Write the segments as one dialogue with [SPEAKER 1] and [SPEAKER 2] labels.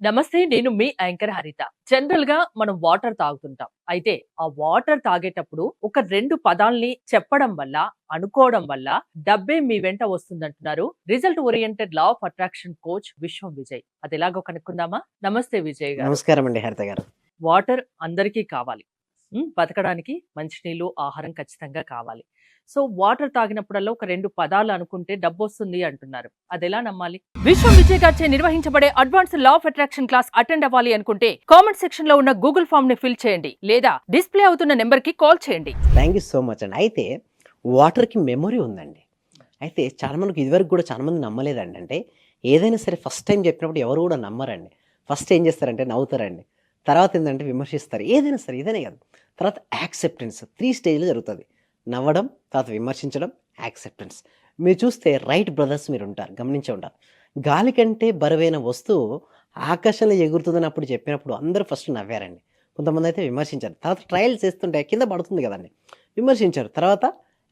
[SPEAKER 1] నమస్తే. నేను మీ యాంకర్ హరిత. జనరల్ గా మనం వాటర్ తాగుతుంటాం. అయితే ఆ వాటర్ తాగేటప్పుడు ఒక 2 పదాల్ని చెప్పడం వల్ల, అనుకోవడం వల్ల డబ్బే మీ వెంట వస్తుందంటున్నారు result oriented law of attraction coach Vishwam Vijay. అదెలాగో కనుక్కుందామా? నమస్తే విజయ్ గారు.
[SPEAKER 2] నమస్కారం అండి హరిత గారు.
[SPEAKER 1] వాటర్ అందరికీ కావాలి. బతకడానికి మంచినీళ్ళు, ఆహారం ఖచ్చితంగా కావాలి. సో వాటర్ తాగినప్పుడల్లా ఒక 2 పదాలు అనుకుంటే డబ్బొస్తుంది అంటున్నారు. అదెలా నమ్మాలి? విశ్వం విజయ్ గారిచే నిర్వహించబడే advance law of attraction class attend అవ్వాలి అనుకుంటే కామెంట్ సెక్షన్ లో ఉన్న గూగుల్ ఫామ్ ని ఫిల్ చేయండి లేదా డిస్ప్లే అవుతున్న నెంబర్ కి కాల్ చేయండి.
[SPEAKER 2] థ్యాంక్ యూ సో మచ్ అండి. అయితే వాటర్కి మెమొరీ ఉందండి. అయితే చాలా మందికి ఇదివరకు కూడా చాలా మంది నమ్మలేదండి. అంటే ఏదైనా సరే ఫస్ట్ టైం చెప్పినప్పుడు ఎవరు కూడా నమ్మరండి. ఫస్ట్ ఏం చేస్తారంటే నవ్వుతారండి. తర్వాత ఏంటంటే విమర్శిస్తారు. ఏదైనా సరే ఇదనే కాదు. తర్వాత యాక్సెప్టెన్స్ 3 స్టేజ్లో జరుగుతుంది. నవ్వడం, తర్వాత విమర్శించడం, యాక్సెప్టెన్స్. మీరు చూస్తే రైట్ బ్రదర్స్ మీరు ఉంటారు, గమనించే ఉంటారు. గాలి కంటే బరువైన వస్తువు ఆకాశంలో ఎగురుతుందని అప్పుడు చెప్పినప్పుడు అందరూ ఫస్ట్ నవ్వారండి. కొంతమంది అయితే విమర్శించారు. తర్వాత ట్రయల్స్ చేస్తుంటే కింద పడుతుంది కదండి, విమర్శించారు. తర్వాత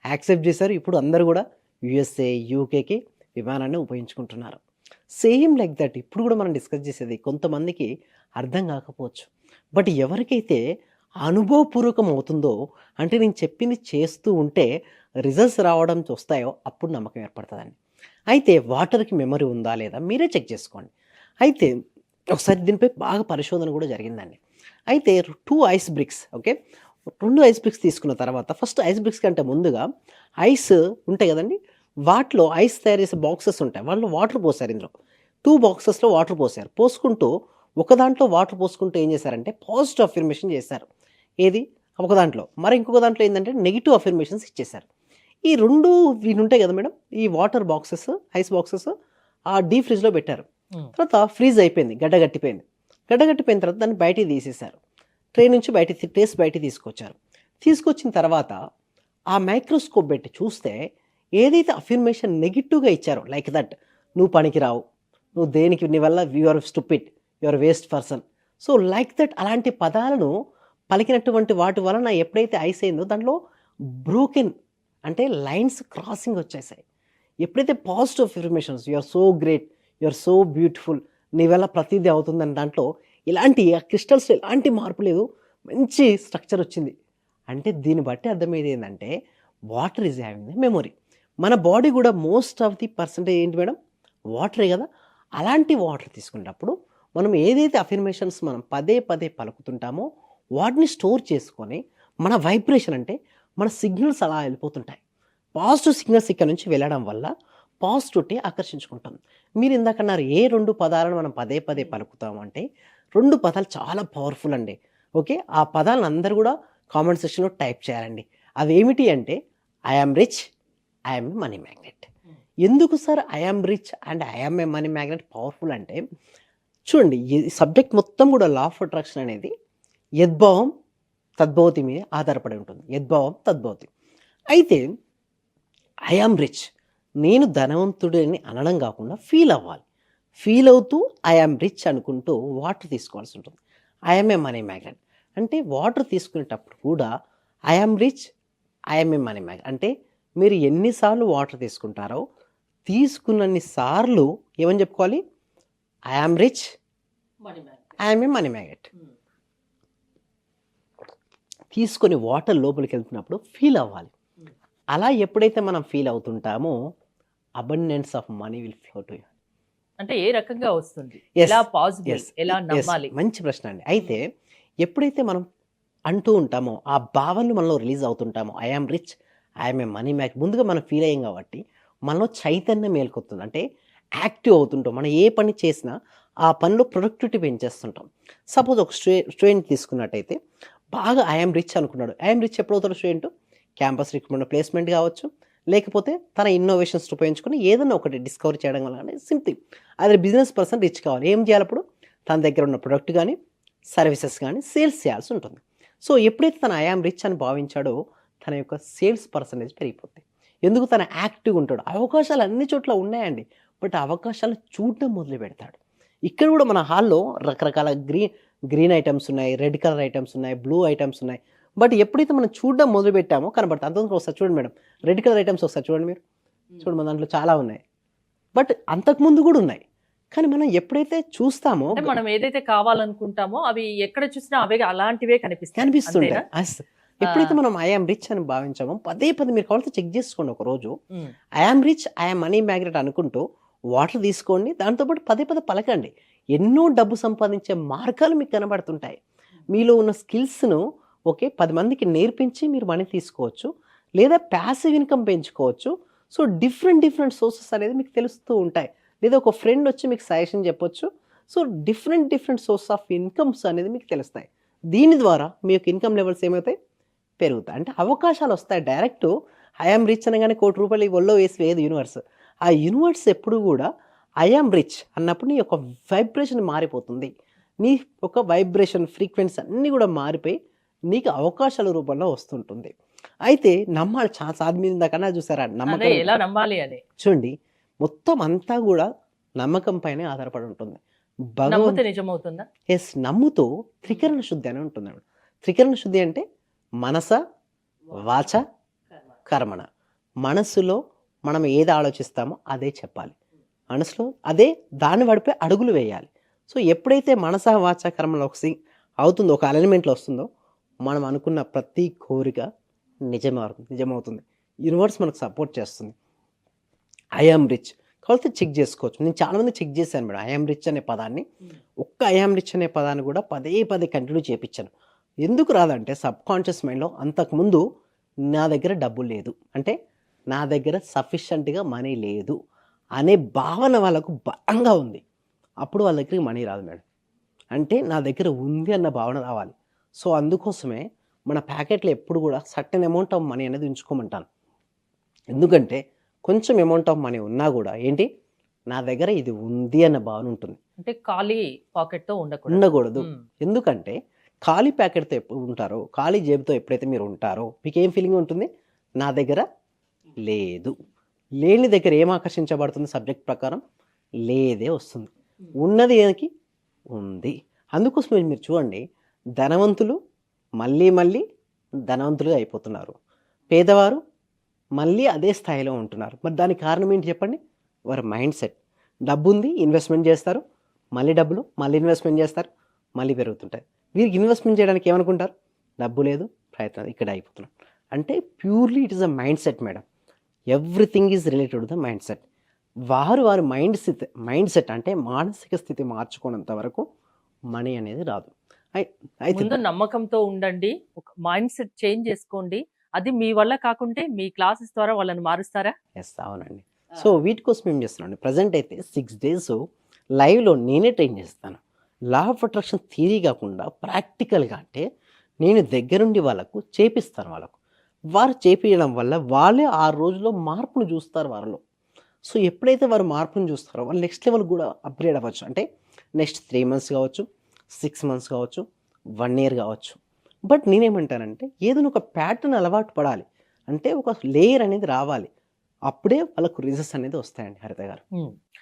[SPEAKER 2] యాక్సెప్ట్ చేశారు. ఇప్పుడు అందరూ కూడా యుఎస్ఏ, యూకేకి విమానాన్ని ఉపయోగించుకుంటున్నారు. సేమ్ లైక్ దట్ ఇప్పుడు కూడా మనం డిస్కస్ చేసేది కొంతమందికి అర్థం కాకపోవచ్చు. బట్ ఎవరికైతే అనుభవపూర్వకం అవుతుందో, అంటే నేను చెప్పింది చేస్తూ ఉంటే రిజల్ట్స్ రావడం వస్తాయో అప్పుడు నమ్మకం ఏర్పడుతుందండి. అయితే వాటర్కి మెమరీ ఉందా లేదా మీరే చెక్ చేసుకోండి. అయితే ఒకసారి దీనిపై బాగా పరిశోధన కూడా జరిగిందండి. అయితే 2 ice bricks, okay, 2 ice bricks తీసుకున్న తర్వాత ఫస్ట్ ఐస్ బ్రిక్స్ కంటే ముందుగా ఐస్ ఉంటాయి కదండి, వాటిలో ఐస్ తయారు చేసే బాక్సెస్ ఉంటాయి. వాళ్ళు వాటర్ పోసారు. ఇందులో 2 బాక్సెస్లో వాటర్ పోసారు. పోసుకుంటూ ఒక దాంట్లో వాటర్ పోసుకుంటూ ఏం చేశారంటే పాజిటివ్ అఫర్మేషన్ చేశారు. ఏది ఒక దాంట్లో, మరి ఇంకొక దాంట్లో ఏంటంటే నెగిటివ్ అఫర్మేషన్స్ ఇచ్చేశారు. ఈ 2 వీళ్ళు ఉంటాయి కదా మేడం, ఈ వాటర్ బాక్సెస్, ఐస్ బాక్సెస్ ఆ డీప్ ఫ్రిడ్జ్లో పెట్టారు. తర్వాత ఫ్రీజ్ అయిపోయింది, గడ్డగట్టిపోయింది. గడ్డగట్టిపోయిన తర్వాత దాన్ని బయటికి తీసేశారు. ట్రే నుంచి బయటికి తీసుకొచ్చారు. తీసుకొచ్చిన తర్వాత ఆ మైక్రోస్కోప్ పెట్టి చూస్తే ఏదైతే అఫర్మేషన్ నెగిటివ్గా ఇచ్చారో, లైక్ దట్, నువ్వు పనికిరావు, నువ్వు దేనికి, నీ వల్ల your stupid, your waste person, so like that అలాంటి పదాలను పలికినటువంటి వాటి వలన ఎప్పుడైతే ఐస్ అయిందో దాంట్లో బ్రోకెన్ అంటే లైన్స్ క్రాసింగ్ వచ్చేసాయి. ఎప్పుడైతే positive affirmations, you're so great, you're so beautiful, నీ వల్ల ప్రతిదీ అవుతుందని దాంట్లో ఇలాంటి క్రిస్టల్స్ ఎలాంటి మార్పు లేదు, మంచి స్ట్రక్చర్ వచ్చింది. అంటే దీన్ని బట్టి అర్థమయ్యేది ఏంటంటే water is having the memory. మన బాడీ కూడా మోస్ట్ ఆఫ్ ది పర్సంటేజ్ ఏంటి మేడం, వాటరే కదా. అలాంటి వాటర్ తీసుకున్నప్పుడు మనం ఏదైతే అఫర్మేషన్స్ మనం పదే పదే పలుకుతుంటామో వాటిని స్టోర్ చేసుకొని మన వైబ్రేషన్ అంటే మన సిగ్నల్స్ అలా వెళ్ళిపోతుంటాయి. పాజిటివ్ సిగ్నల్స్ ఇక్కడ నుంచి వెళ్ళడం వల్ల పాజిటివిటీ ఆకర్షించుకుంటాం. మీరు ఇందాకన్నారు ఏ 2 పదాలను మనం పదే పదే పలుకుతాం అంటే 2 పదాలు చాలా పవర్ఫుల్ అండి. ఓకే, ఆ పదాలను అందరూ కూడా కామెంట్ సెక్షన్లో టైప్ చేయాలండి. అవి ఏమిటి అంటే I am rich, I am a money magnet. ఎందుకు sir I am rich and I am a money magnet powerful అంటే, చూడండి ఈ సబ్జెక్ట్ మొత్తం కూడా లా ఆఫ్ అట్రాక్షన్ అనేది యద్భావం తద్భవతి మీద ఆధారపడి ఉంటుంది. యద్భావం తద్భవతి. అయితే ఐ యామ్ రిచ్, నేను ధనవంతుడిని అనడం కాకుండా ఫీల్ అవ్వాలి. ఫీల్ అవుతూ ఐ యామ్ రిచ్ అనుకుంటూ వాటర్ తీసుకోవాల్సి ఉంటుంది. I am a money magnet అంటే వాటర్ తీసుకునేటప్పుడు కూడా I am rich, I am a money magnet అంటే మీరు ఎన్నిసార్లు వాటర్ తీసుకుంటారో తీసుకున్నన్ని సార్లు ఏమని చెప్పుకోవాలి, I am rich, I am a money magnet. తీసుకొని వాటర్ లోపలికి వెళ్తున్నప్పుడు ఫీల్ అవ్వాలి. అలా ఎప్పుడైతే మనం ఫీల్ అవుతుంటామో abundance of money will flow to you.
[SPEAKER 1] అంటే ఏ రకంగా వస్తుంది, ఎలా పాసిబుల్, ఎలా నమ్మాలి?
[SPEAKER 2] మంచి ప్రశ్న అండి. అయితే ఎప్పుడైతే మనం అంటూ ఉంటామో ఆ భావనలు మనలో రిలీజ్ అవుతుంటామో I am rich, I am a money mag, ముందుగా మనం ఫీల్ అయ్యాం కాబట్టి మనలో చైతన్యం మేల్కొస్తుంది. అంటే యాక్టివ్ అవుతుంటాం. మనం ఏ పని చేసినా ఆ పనిలో ప్రొడక్టివిటీ పెంచేస్తుంటాం. సపోజ్ ఒక స్టూడెంట్ తీసుకున్నట్టయితే బాగా ఐ యామ్ రిచ్ అనుకున్నాడు. ఐ యామ్ రిచ్ ఎప్పుడు అవుతాడు స్టూడెంట్, క్యాంపస్ రిక్రూట్మెంట్ ప్లేస్మెంట్ కావచ్చు, లేకపోతే తన ఇన్నోవేషన్స్ ఉపయోగించుకొని ఏదైనా ఒకటి డిస్కవర్ చేయడం వల్ల కానీ సింపుల్ అదే బిజినెస్ పర్సన్ రిచ్ కావాలి. ఏం చేయాలి అప్పుడు, తన దగ్గర ఉన్న ప్రొడక్ట్ కానీ సర్వీసెస్ కానీ సేల్స్ చేయాల్సి ఉంటుంది. సో ఎప్పుడైతే తన ఐ యామ్ రిచ్ అని భావించాడో తన యొక్క సేల్స్ పర్సంటేజ్ పెరిగిపోతుంది. ఎందుకు, తన యాక్టివ్గా ఉంటాడు. అవకాశాలు అన్ని చోట్ల ఉన్నాయండి, బట్ అవకాశాలు చూడడం మొదలు పెడతాడు. ఇక్కడ కూడా మన హాల్లో రకరకాల గ్రీన్ ఐటమ్స్ ఉన్నాయి, రెడ్ కలర్ ఐటమ్స్ ఉన్నాయి, బ్లూ ఐటమ్స్ ఉన్నాయి. బట్ ఎప్పుడైతే మనం చూడడం మొదలు పెట్టామో కనబడుతుంది. అంతకు ఒకసారి చూడండి మేడం, రెడ్ కలర్ ఐటమ్స్ ఒకసారి చూడండి మీరు, చూడండి మన దాంట్లో చాలా ఉన్నాయి. బట్ అంతకుముందు కూడా ఉన్నాయి, కానీ మనం ఎప్పుడైతే చూస్తామో
[SPEAKER 1] అంటే మనం ఏదైతే కావాలనుకుంటామో అవి ఎక్కడ చూసినా అవే అలాంటివే కనిపిస్తాయి.
[SPEAKER 2] కనిపిస్తుంటాయి.
[SPEAKER 1] అంతేనా?
[SPEAKER 2] ఎప్పుడైతే మనం ఐఆమ్ రిచ్ అని భావించామో పదే పదే మీరు కావాలంటే చెక్ చేసుకోండి. ఒక రోజు
[SPEAKER 1] um,
[SPEAKER 2] I am rich, I am money magnet అనుకుంటూ వాటర్ తీసుకోండి. దాంతోపాటు పదే పదే పలకండి. ఎన్నో డబ్బు సంపాదించే మార్గాలు మీకు కనబడుతుంటాయి. మీలో ఉన్న స్కిల్స్ను ఓకే 10 మందికి నేర్పించి మీరు మనీ తీసుకోవచ్చు, లేదా ప్యాసివ్ ఇన్కమ్ పెంచుకోవచ్చు. సో డిఫరెంట్ సోర్సెస్ అనేది మీకు తెలుస్తూ ఉంటాయి. లేదా ఒక ఫ్రెండ్ వచ్చి మీకు సజెషన్ చెప్పొచ్చు. So different source of incomes అనేది మీకు తెలుస్తాయి. దీని ద్వారా మీ యొక్క ఇన్కమ్ లెవెల్స్ ఏమవుతాయి, పెరుగుతాయి. అంటే అవకాశాలు వస్తాయి. డైరెక్ట్ ఐఆమ్ రిచ్ అనగానే ₹1,00,00,000 ఈ ఒళ్ళో వేసి వేయదు యూనివర్స్. ఆ యూనివర్స్ ఎప్పుడు కూడా ఐఆమ్ రిచ్ అన్నప్పుడు నీ యొక్క వైబ్రేషన్ మారిపోతుంది. నీ ఒక వైబ్రేషన్ ఫ్రీక్వెన్సీ అన్నీ కూడా మారిపోయి నీకు అవకాశాల రూపంలో వస్తుంటుంది. అయితే నమ్మాలి. చాలా సాధ్యం కన్నా చూసారా
[SPEAKER 1] అదే
[SPEAKER 2] నమ్మకం
[SPEAKER 1] ఎలా నమ్మాలి అని.
[SPEAKER 2] చూడండి. మొత్తం అంతా కూడా నమ్మకం పైనే ఆధారపడి ఉంటుంది. భగవంతు
[SPEAKER 1] నమ్మితే నిజమవుతుందా?
[SPEAKER 2] నమ్ముతూ త్రికరణ శుద్ధి అని ఉంటుంది. త్రికరణ శుద్ధి అంటే మనస, వాచ, కర్మణ. మనస్సులో మనం ఏది ఆలోచిస్తామో అదే చెప్పాలి. మనసులో అదే దాన్ని వడిపే అడుగులు వేయాలి. సో ఎప్పుడైతే మనస, వాచ, కర్మలో అవుతుందో, ఒక అలైన్మెంట్లో వస్తుందో, మనం అనుకున్న ప్రతి కోరిక నిజమవుతుంది. యూనివర్స్ మనకు సపోర్ట్ చేస్తుంది. ఐఆమ్ రిచ్ కావాలంటే చెక్ చేసుకోవచ్చు. నేను చాలామంది చెక్ చేశాను మేడం. ఐఆమ్ రిచ్ అనే పదాన్ని, ఒక్క ఐఆమ్ రిచ్ అనే పదాన్ని కూడా పదే కంటిన్యూ చేయించాను. ఎందుకు రాదంటే సబ్ కాన్షియస్ మైండ్లో అంతకుముందు నా దగ్గర డబ్బు లేదు, అంటే నా దగ్గర సఫిషియెంట్గా మనీ లేదు అనే భావన వాళ్ళకు బలంగా ఉంది. అప్పుడు వాళ్ళ దగ్గరికి మనీ రాదు మేడం. అంటే నా దగ్గర ఉంది అన్న భావన రావాలి. సో అందుకోసమే మన ప్యాకెట్లో ఎప్పుడు కూడా సర్టెన్ అమౌంట్ ఆఫ్ మనీ అనేది ఉంచుకోమంటాను. ఎందుకంటే కొంచెం అమౌంట్ ఆఫ్ మనీ ఉన్నా కూడా ఏంటి, నా దగ్గర ఇది ఉంది అన్న భావన ఉంటుంది.
[SPEAKER 1] అంటే ఖాళీ పాకెట్ తో ఉండకూడదు.
[SPEAKER 2] ఎందుకంటే ఖాళీ ప్యాకెట్తో ఎప్పుడు ఉంటారో, ఖాళీ జేబుతో ఎప్పుడైతే మీరు ఉంటారో మీకు ఏం ఫీలింగ్ ఉంటుంది, నా దగ్గర లేదు. లేని దగ్గర ఏం ఆకర్షించబడుతుంది, సబ్జెక్ట్ ప్రకారం లేదే వస్తుంది. ఉన్నది ఏనికి ఉంది. అందుకోసమే మీరు చూడండి, ధనవంతులు మళ్ళీ ధనవంతులుగా అయిపోతున్నారు, పేదవారు మళ్ళీ అదే స్థాయిలో ఉంటున్నారు. మరి దానికి కారణం ఏంటి చెప్పండి, వారి మైండ్ సెట్. డబ్బు ఉంది, ఇన్వెస్ట్మెంట్ చేస్తారు, మళ్ళీ డబ్బులు, మళ్ళీ ఇన్వెస్ట్మెంట్ చేస్తారు, మళ్ళీ పెరుగుతుంటాయి. వీరికి ఇన్వెస్ట్మెంట్ చేయడానికి ఏమనుకుంటారు, డబ్బు లేదు, ప్రయత్నం ఇక్కడ అయిపోతున్నాం. అంటే purely it is a mind set madam. Everything is related to the mind set. వారి మైండ్ సెట్ అంటే మానసిక స్థితి మార్చుకున్నంత వరకు మనీ అనేది రాదు.
[SPEAKER 1] ముందు నమ్మకంతో ఉండండి, ఒక మైండ్ సెట్ చేంజ్ చేసుకోండి. అది మీ వల్ల కాకుంటే మీ క్లాసెస్ ద్వారా వాళ్ళని మారుస్తారా?
[SPEAKER 2] ఎస్, అవునండి. సో వీటి కోసం ఏం చేస్తున్నాను, ప్రజెంట్ అయితే 6 days లైవ్లో నేనే ట్రైన్ చేస్తాను. లా ఆఫ్ అట్రాక్షన్ థియరీ కాకుండా ప్రాక్టికల్గా, అంటే నేను దగ్గరుండి వాళ్ళకు చేపిస్తాను. వారు చేపించడం వల్ల వాళ్ళే 6 రోజుల్లో మార్పును చూస్తారు వారిలో. సో ఎప్పుడైతే వారు మార్పును చూస్తారో వాళ్ళు నెక్స్ట్ లెవెల్ కూడా అప్గ్రేడ్ అవ్వచ్చు. అంటే నెక్స్ట్ 3 months కావచ్చు, 6 months కావచ్చు, 1 year కావచ్చు. బట్ నేనేమంటానంటే ఏదైనా ఒక ప్యాటర్న్ అలవాటు పడాలి, అంటే ఒక లేయర్ అనేది రావాలి. అప్పుడే వాళ్ళకు రిజల్ట్స్ అనేది వస్తాయండి. హరిత గారు,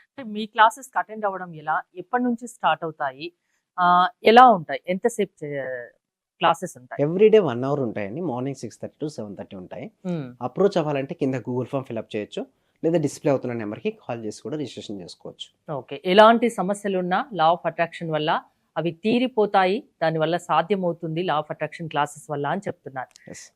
[SPEAKER 1] అంటే మీ క్లాసెస్ అటెండ్ అవ్వడం ఎలా, ఎప్పటి నుంచి స్టార్ట్ అవుతాయి, ఎలా ఉంటాయి, ఎంతసేపు క్లాసెస్ ఉంటాయి?
[SPEAKER 2] ఎవ్రీడే 1 hour ఉంటాయండి. మార్నింగ్ 6:30 to 7:30 ఉంటాయి. అప్రోచ్ అవ్వాలంటే కింద గూగుల్ ఫామ్ ఫిల్అప్ చేయొచ్చు, లేదా డిస్ప్లే అవుతున్న నెంబర్కి కాల్ చేసి కూడా రిజిస్ట్రేషన్ చేసుకోవచ్చు.
[SPEAKER 1] ఓకే. ఎలాంటి సమస్యలు ఉన్నా లా ఆఫ్ అట్రాక్షన్ వల్ల అవి తీరిపోతాయి, దానివల్ల సాధ్యమవుతుంది లా ఆఫ్ అట్రాక్షన్ క్లాసెస్ వల్ల అని చెప్తున్నారు.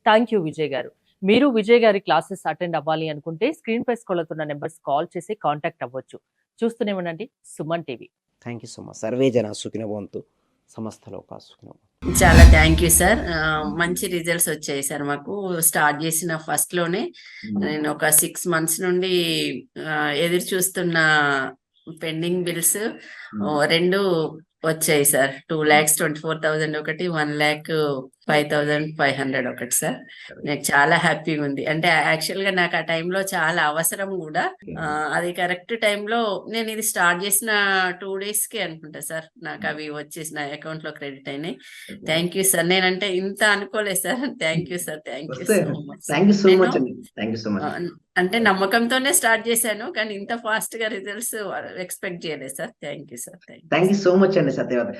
[SPEAKER 1] థ్యాంక్ యూ విజయ్ గారు. మీరు విజయ్ గారి క్లాసెస్ అటెండ్ అవ్వాలి అనుకుంటే స్క్రీన్ పై స్క్రోల్ అవుతున్న నెంబర్స్ కాల్ చేసి కాంటాక్ట్ అవ్వచ్చు. చూస్తూనే ఉండండి Suman TV.
[SPEAKER 2] Thank you so much. Survey జన సుఖినో భవంతు, సమస్త లోకా సుఖినో భవంతు.
[SPEAKER 3] చాలా థ్యాంక్ యూ సార్. మంచి రిజల్ట్స్ వచ్చాయి సార్. మాకు స్టార్ట్ చేసిన ఫస్ట్ లోనే నేను ఒక 6 months నుండి ఎదురు చూస్తున్న పెండింగ్ బిల్స్ 2 వచ్చాయి సార్. 2,24,000 ఒకటి, 1,05,500 ఒకటి సార్. నాకు చాలా హ్యాపీగా ఉంది. అంటే యాక్చువల్ గా నాకు ఆ టైంలో చాలా అవసరం కూడా. అది కరెక్ట్ టైంలో నేను ఇది స్టార్ట్ చేసిన 2 days కి అనుకుంటా సార్ నాకు అవి వచ్చేసి నా అకౌంట్ లో క్రెడిట్ అయినాయి. Thank you sir. నేనంటే ఇంత అనుకోలేదు sir. Thank you sir. Thank you so much. అంటే నమ్మకంతోనే స్టార్ట్ చేశాను, కానీ ఇంత ఫాస్ట్ గా రిజల్ట్స్ ఎక్స్పెక్ట్ చేయలేదు sir. Thank you sir.
[SPEAKER 4] Thank you so much అండి సత్యవతి.